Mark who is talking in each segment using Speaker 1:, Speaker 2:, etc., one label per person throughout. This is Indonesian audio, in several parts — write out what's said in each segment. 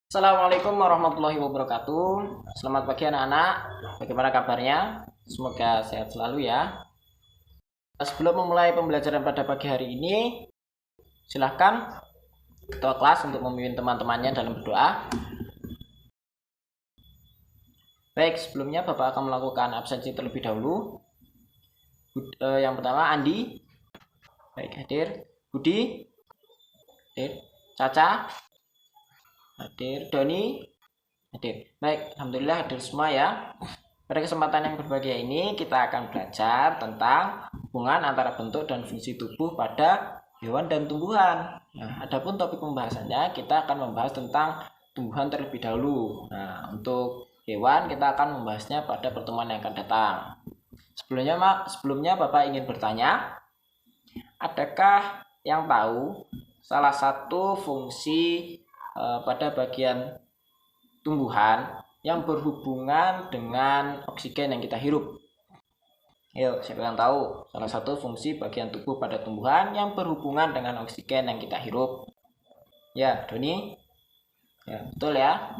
Speaker 1: Assalamualaikum warahmatullahi wabarakatuh. Selamat pagi anak-anak. Bagaimana kabarnya? Semoga sehat selalu ya. Sebelum memulai pembelajaran pada pagi hari ini, silahkan ketua kelas untuk memimpin teman-temannya dalam berdoa. Baik, sebelumnya Bapak akan melakukan absensi terlebih dahulu. Yang pertama Andi. Baik, hadir. Budi. Hadir. Caca. Hadir. Doni. Hadir. Baik, alhamdulillah hadir semua ya. Pada kesempatan yang berbahagia ini kita akan belajar tentang hubungan antara bentuk dan fungsi tubuh pada hewan dan tumbuhan. Nah, adapun topik pembahasannya kita akan membahas tentang tumbuhan terlebih dahulu. Nah, untuk hewan kita akan membahasnya pada pertemuan yang akan datang. Sebelumnya Bapak ingin bertanya, adakah yang tahu salah satu fungsi pada bagian tumbuhan yang berhubungan dengan oksigen yang kita hirup? Yuk, siapa yang tahu salah satu fungsi bagian tubuh pada tumbuhan yang berhubungan dengan oksigen yang kita hirup? Ya, Doni? Ya, betul ya.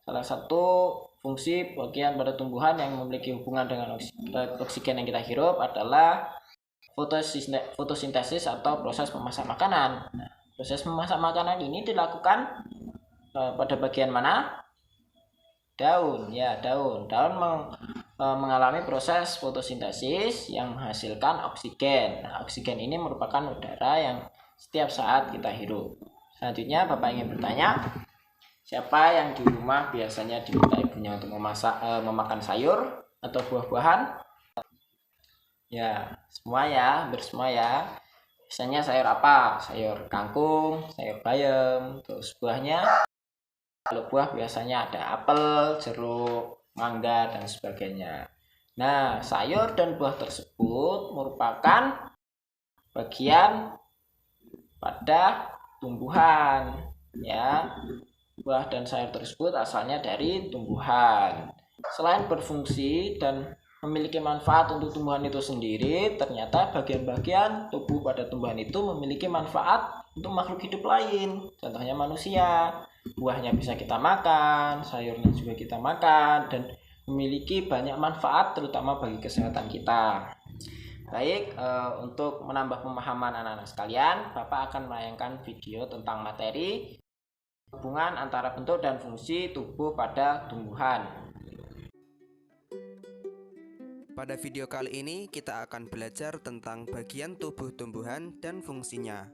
Speaker 1: Salah satu fungsi bagian pada tumbuhan yang memiliki hubungan dengan oksigen yang kita hirup adalah fotosintesis atau proses memasak makanan. Nah, proses memasak makanan ini dilakukan pada bagian mana? Daun. Ya, daun. Daun mengalami proses fotosintesis yang menghasilkan oksigen. Nah, oksigen ini merupakan udara yang setiap saat kita hirup. Selanjutnya Bapak ingin bertanya, siapa yang di rumah biasanya diminta ibunya untuk memakan sayur atau buah-buahan? Ya, semua ya, hampir semua ya. Biasanya sayur apa? Sayur kangkung, sayur bayam, terus buahnya. Kalau buah biasanya ada apel, jeruk, mangga, dan sebagainya. Nah, sayur dan buah tersebut merupakan bagian pada tumbuhan. Ya, buah dan sayur tersebut asalnya dari tumbuhan. Selain berfungsi dan memiliki manfaat untuk tumbuhan itu sendiri, ternyata bagian-bagian tubuh pada tumbuhan itu memiliki manfaat untuk makhluk hidup lain. Contohnya manusia. Buahnya bisa kita makan, sayurnya juga kita makan, dan memiliki banyak manfaat terutama bagi kesehatan kita. Baik, untuk menambah pemahaman anak-anak sekalian, Bapak akan menayangkan video tentang materi hubungan antara bentuk dan fungsi tubuh pada tumbuhan.
Speaker 2: Pada video kali ini kita akan belajar tentang bagian tubuh tumbuhan dan fungsinya.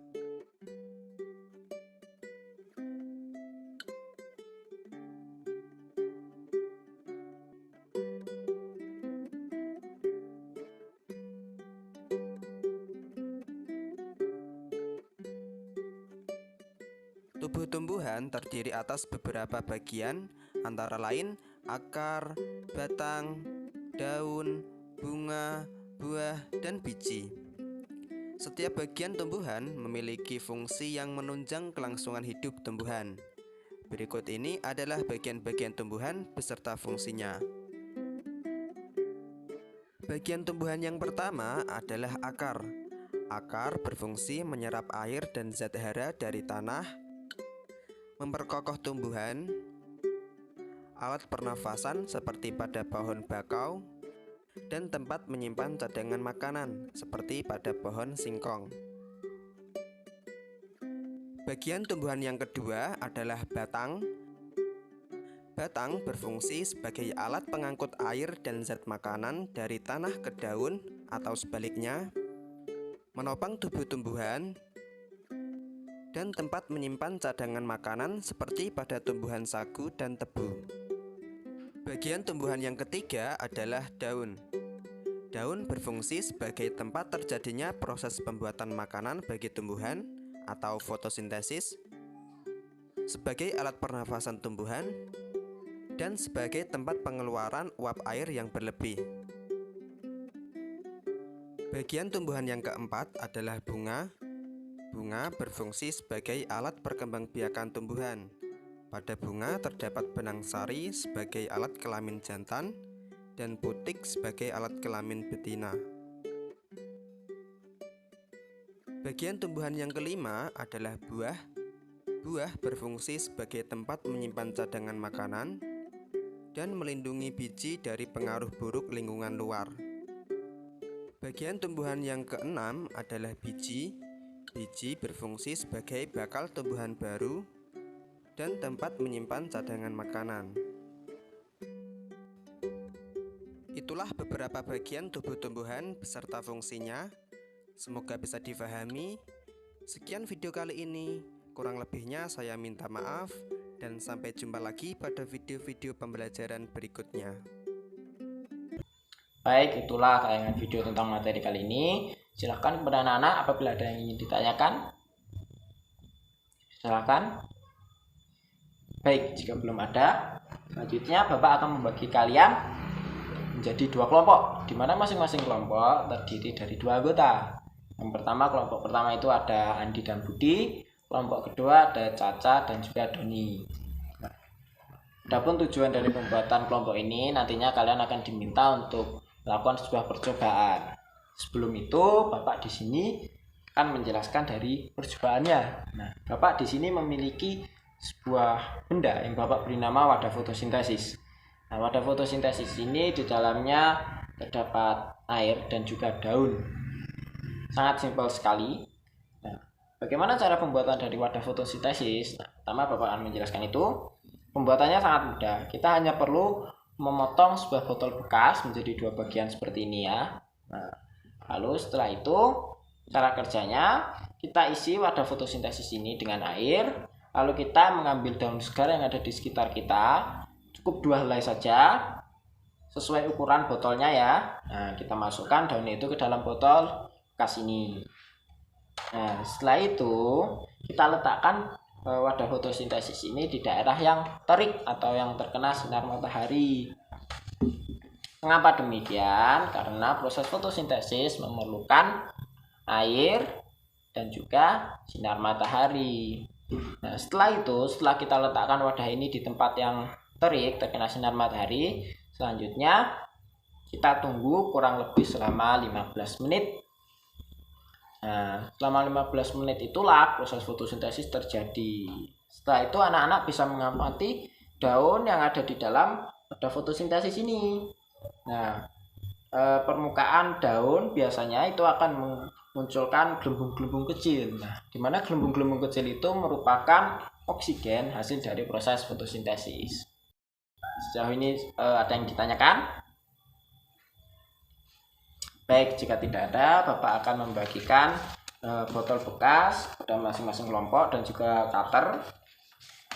Speaker 2: Tubuh tumbuhan terdiri atas beberapa bagian, antara lain akar, batang, daun, bunga, buah, dan biji. Setiap bagian tumbuhan memiliki fungsi yang menunjang kelangsungan hidup tumbuhan. Berikut ini adalah bagian-bagian tumbuhan beserta fungsinya. Bagian tumbuhan yang pertama adalah akar. Akar berfungsi menyerap air dan zat hara dari tanah, memperkokoh tumbuhan, alat pernafasan seperti pada pohon bakau, dan tempat menyimpan cadangan makanan seperti pada pohon singkong. Bagian tumbuhan yang kedua adalah batang. Batang berfungsi sebagai alat pengangkut air dan zat makanan dari tanah ke daun atau sebaliknya, menopang tubuh tumbuhan, dan tempat menyimpan cadangan makanan seperti pada tumbuhan sagu dan tebu. Bagian tumbuhan yang ketiga adalah daun. Daun berfungsi sebagai tempat terjadinya proses pembuatan makanan bagi tumbuhan atau fotosintesis, sebagai alat pernafasan tumbuhan, dan sebagai tempat pengeluaran uap air yang berlebih. Bagian tumbuhan yang keempat adalah bunga. Bunga berfungsi sebagai alat perkembangbiakan tumbuhan. Pada bunga terdapat benang sari sebagai alat kelamin jantan dan putik sebagai alat kelamin betina. Bagian tumbuhan yang kelima adalah buah. Buah berfungsi sebagai tempat menyimpan cadangan makanan dan melindungi biji dari pengaruh buruk lingkungan luar. Bagian tumbuhan yang keenam adalah biji. Biji berfungsi sebagai bakal tumbuhan baru dan tempat menyimpan cadangan makanan. Itulah beberapa bagian tubuh tumbuhan beserta fungsinya. Semoga bisa difahami. Sekian video kali ini. Kurang lebihnya saya minta maaf dan sampai jumpa lagi pada video-video pembelajaran berikutnya.
Speaker 1: Baik, itulah tayangan video tentang materi kali ini. Silahkan kepada anak-anak apabila ada yang ingin ditanyakan. Silahkan. Baik, jika belum ada, selanjutnya Bapak akan membagi kalian menjadi 2 kelompok, di mana masing-masing kelompok terdiri dari 2 anggota. Yang pertama, kelompok pertama itu ada Andi dan Budi. Kelompok kedua ada Caca dan juga Doni. Adapun tujuan dari pembuatan kelompok ini, nantinya kalian akan diminta untuk melakukan sebuah percobaan. Sebelum itu, Bapak di sini akan menjelaskan dari percobaannya. Nah, Bapak di sini memiliki sebuah benda yang Bapak beri nama wadah fotosintesis. Nah, wadah fotosintesis ini di dalamnya terdapat air dan juga daun. Sangat simpel sekali. Bagaimana cara pembuatan dari wadah fotosintesis? Nah, pertama Bapak akan menjelaskan itu. Pembuatannya sangat mudah. Kita hanya perlu memotong sebuah botol bekas menjadi 2 bagian seperti ini ya. Nah, lalu setelah itu cara kerjanya, kita isi wadah fotosintesis ini dengan air. Lalu kita mengambil daun segar yang ada di sekitar kita. Cukup 2 helai saja, sesuai ukuran botolnya ya. Nah, kita masukkan daun itu ke dalam botol bekas ini. Nah, setelah itu kita letakkan wadah fotosintesis ini di daerah yang terik atau yang terkena sinar matahari. Mengapa demikian? Karena proses fotosintesis memerlukan air dan juga sinar matahari. Nah, setelah kita letakkan wadah ini di tempat yang terik, terkena sinar matahari, selanjutnya kita tunggu kurang lebih selama 15 menit. Nah, selama 15 menit itulah proses fotosintesis terjadi. Setelah itu anak-anak bisa mengamati daun yang ada di dalam wadah fotosintesis ini. Nah, permukaan daun biasanya itu akan memunculkan gelembung-gelembung kecil. Nah, di mana gelembung-gelembung kecil itu merupakan oksigen hasil dari proses fotosintesis. Sejauh ini ada yang ditanyakan? Baik, jika tidak ada, Bapak akan membagikan botol bekas pada masing-masing kelompok dan juga cutter.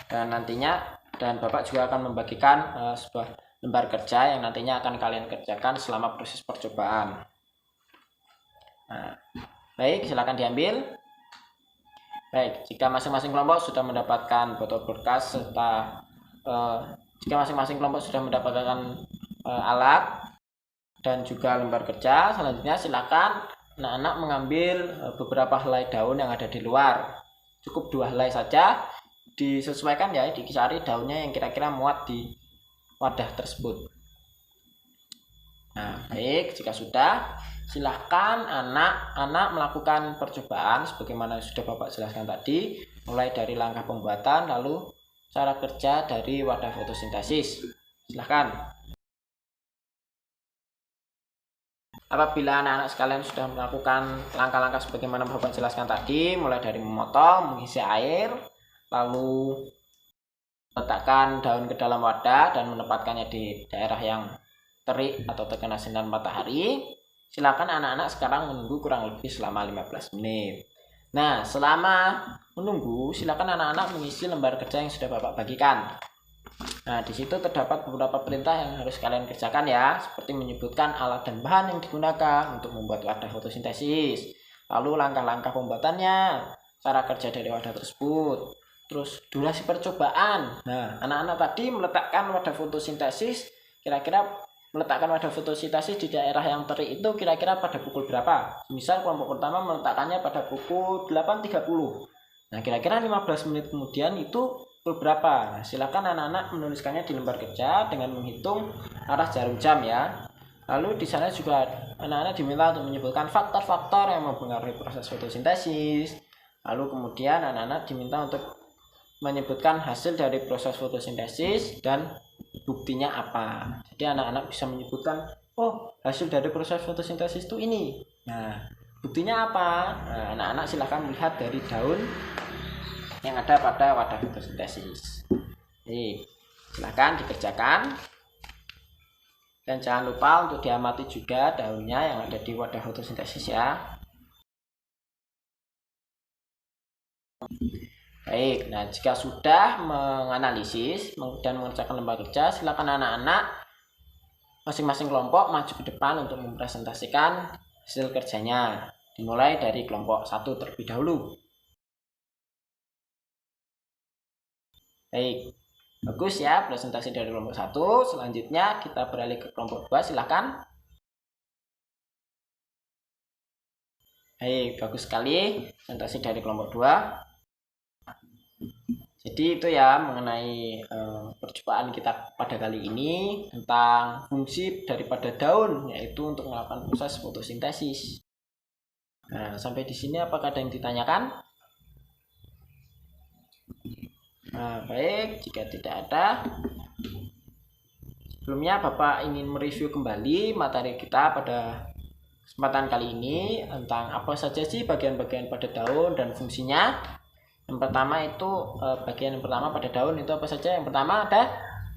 Speaker 1: Dan Bapak juga akan membagikan sebuah lembar kerja yang nantinya akan kalian kerjakan selama proses percobaan. Nah, baik, silakan diambil. Baik, jika masing-masing kelompok sudah mendapatkan botol bekas jika masing-masing kelompok sudah mendapatkan alat dan juga lembar kerja, selanjutnya silakan anak-anak mengambil beberapa helai daun yang ada di luar. Cukup 2 helai saja, disesuaikan ya, dikisari daunnya yang kira-kira muat di wadah tersebut. Nah, baik, jika sudah, silahkan anak-anak melakukan percobaan sebagaimana sudah Bapak jelaskan tadi, mulai dari langkah pembuatan lalu cara kerja dari wadah fotosintesis. Silahkan. Apabila anak-anak sekalian sudah melakukan langkah-langkah sebagaimana Bapak jelaskan tadi, mulai dari memotong, mengisi air, lalu letakkan daun ke dalam wadah dan menempatkannya di daerah yang terik atau terkena sinar matahari, silakan anak-anak sekarang menunggu kurang lebih selama 15 menit. Nah, selama menunggu, silakan anak-anak mengisi lembar kerja yang sudah Bapak bagikan. Nah, di situ terdapat beberapa perintah yang harus kalian kerjakan ya, seperti menyebutkan alat dan bahan yang digunakan untuk membuat wadah fotosintesis, lalu langkah-langkah pembuatannya, cara kerja dari wadah tersebut, terus durasi percobaan. Nah, anak-anak tadi meletakkan wadah fotosintesis, kira-kira meletakkan wadah fotosintesis di daerah yang terik itu kira-kira pada pukul berapa? Misal kelompok pertama meletakkannya pada pukul 8.30. Nah, kira-kira 15 menit kemudian itu pukul berapa? Nah, silakan anak-anak menuliskannya di lembar kerja dengan menghitung arah jarum jam ya. Lalu di sana juga anak-anak diminta untuk menyebutkan faktor-faktor yang mempengaruhi proses fotosintesis. Lalu kemudian anak-anak diminta untuk menyebutkan hasil dari proses fotosintesis dan buktinya apa. Jadi anak-anak bisa menyebutkan, oh hasil dari proses fotosintesis itu ini. Nah, buktinya apa? Nah, anak-anak silahkan melihat dari daun yang ada pada wadah fotosintesis. Jadi, silahkan dikerjakan. Dan jangan lupa untuk diamati juga daunnya yang ada di wadah fotosintesis ya. Baik, nah jika sudah menganalisis dan mengerjakan lembar kerja, silakan anak-anak masing-masing kelompok maju ke depan untuk mempresentasikan hasil kerjanya. Dimulai dari kelompok 1 terlebih dahulu. Baik, bagus ya presentasi dari kelompok 1. Selanjutnya kita beralih ke kelompok 2, silakan. Baik, bagus sekali presentasi dari kelompok 2. Jadi itu ya mengenai perjumpaan kita pada kali ini tentang fungsi daripada daun, yaitu untuk melakukan proses fotosintesis. Nah, sampai di sini apakah ada yang ditanyakan? Nah, baik, jika tidak ada, sebelumnya Bapak ingin mereview kembali materi kita pada kesempatan kali ini tentang apa saja sih bagian-bagian pada daun dan fungsinya. Yang pertama itu bagian yang pertama pada daun itu apa saja? Yang pertama ada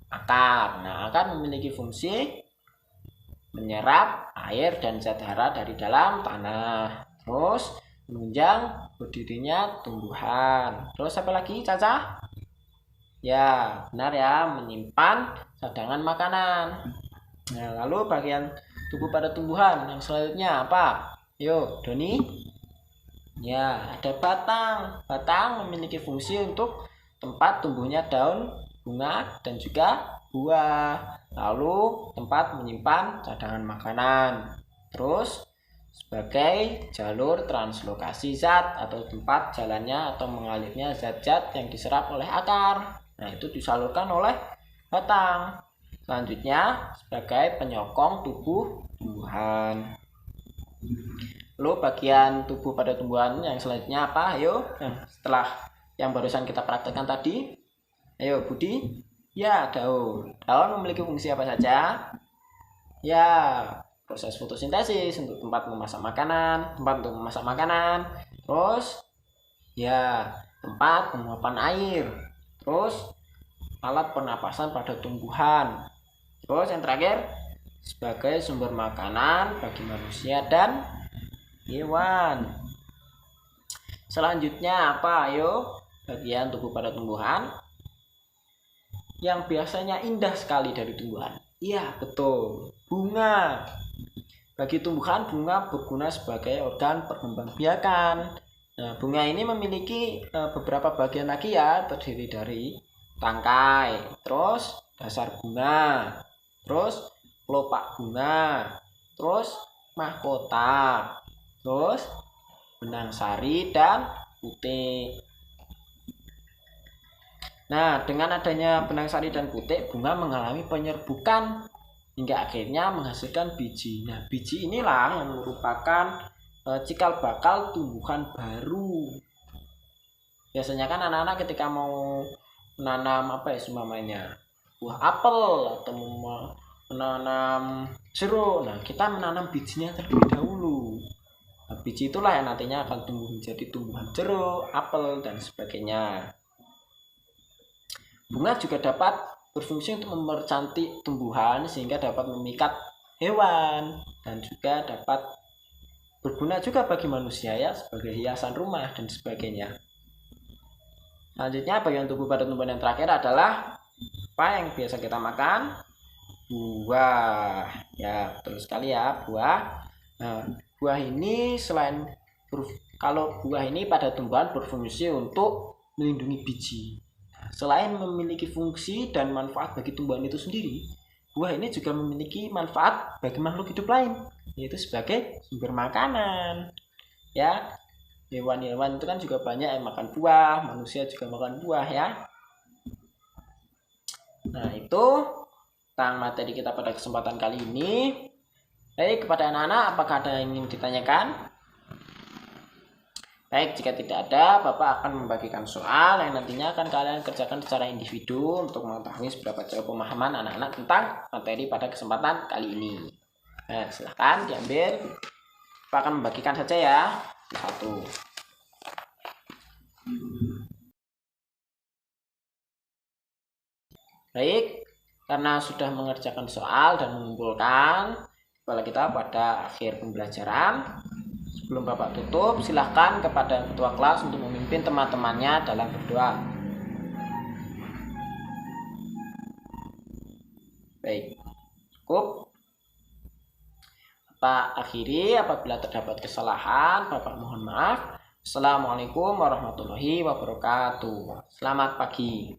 Speaker 1: akar. Nah, akar memiliki fungsi menyerap air dan zat hara dari dalam tanah. Terus menunjang berdirinya tumbuhan. Terus apa lagi, Caca? Ya, benar ya, menyimpan cadangan makanan. Nah, lalu bagian tubuh pada tumbuhan yang selanjutnya apa? Yuk, Doni. Ya, ada batang. Batang memiliki fungsi untuk tempat tumbuhnya daun, bunga, dan juga buah. Lalu tempat menyimpan cadangan makanan. Terus sebagai jalur translokasi zat atau tempat jalannya atau mengalirnya zat-zat yang diserap oleh akar. Nah, itu disalurkan oleh batang. Selanjutnya sebagai penyokong tubuh tumbuhan. Lalu bagian tubuh pada tumbuhan yang selanjutnya apa? Ayo, setelah yang barusan kita praktekkan tadi. Ayo, Budi. Ya, daun. Daun memiliki fungsi apa saja? Ya, proses fotosintesis untuk tempat memasak makanan, Terus, ya, tempat penguapan air. Terus, alat pernapasan pada tumbuhan. Terus, yang terakhir, sebagai sumber makanan bagi manusia dan hewan. Selanjutnya apa? Ayo, bagian tubuh pada tumbuhan yang biasanya indah sekali dari tumbuhan. Iya, betul. Bunga. Bagi tumbuhan, bunga berguna sebagai organ perkembangbiakan. Nah, bunga ini memiliki beberapa bagian lagi ya, terdiri dari tangkai, terus dasar bunga, terus kelopak bunga, terus mahkota, terus benang sari dan putik. Nah, dengan adanya benang sari dan putik, bunga mengalami penyerbukan hingga akhirnya menghasilkan biji. Nah, biji inilah yang merupakan cikal bakal tumbuhan baru. Biasanya kan anak-anak ketika mau menanam apa ya namanya, buah apel atau menanam jeruk. Nah, kita menanam bijinya terlebih dahulu. Nah, biji itulah yang nantinya akan tumbuh menjadi tumbuhan jeruk, apel, dan sebagainya. Bunga juga dapat berfungsi untuk mempercantik tumbuhan sehingga dapat memikat hewan dan juga dapat berguna juga bagi manusia ya sebagai hiasan rumah dan sebagainya. Selanjutnya bagian tubuh pada tumbuhan yang terakhir adalah apa yang biasa kita makan? Buah. Ya, betul sekali ya, buah. Nah, buah ini kalau buah ini pada tumbuhan berfungsi untuk melindungi biji. Selain memiliki fungsi dan manfaat bagi tumbuhan itu sendiri, buah ini juga memiliki manfaat bagi makhluk hidup lain, yaitu sebagai sumber makanan. Ya, hewan-hewan itu kan juga banyak yang makan buah, manusia juga makan buah ya. Nah, itu tentang materi kita pada kesempatan kali ini. Baik, kepada anak-anak, apakah ada yang ingin ditanyakan? Baik, jika tidak ada, Bapak akan membagikan soal yang nantinya akan kalian kerjakan secara individu untuk mengetahui seberapa jauh pemahaman anak-anak tentang materi pada kesempatan kali ini. Nah, silahkan diambil. Bapak akan membagikan saja ya. Satu. Baik, karena sudah mengerjakan soal dan mengumpulkan kepala kita pada akhir pembelajaran, sebelum Bapak tutup, silahkan kepada ketua kelas untuk memimpin teman-temannya dalam berdoa. Baik, cukup. Bapak akhiri, apabila terdapat kesalahan, Bapak mohon maaf. Assalamualaikum warahmatullahi wabarakatuh. Selamat pagi.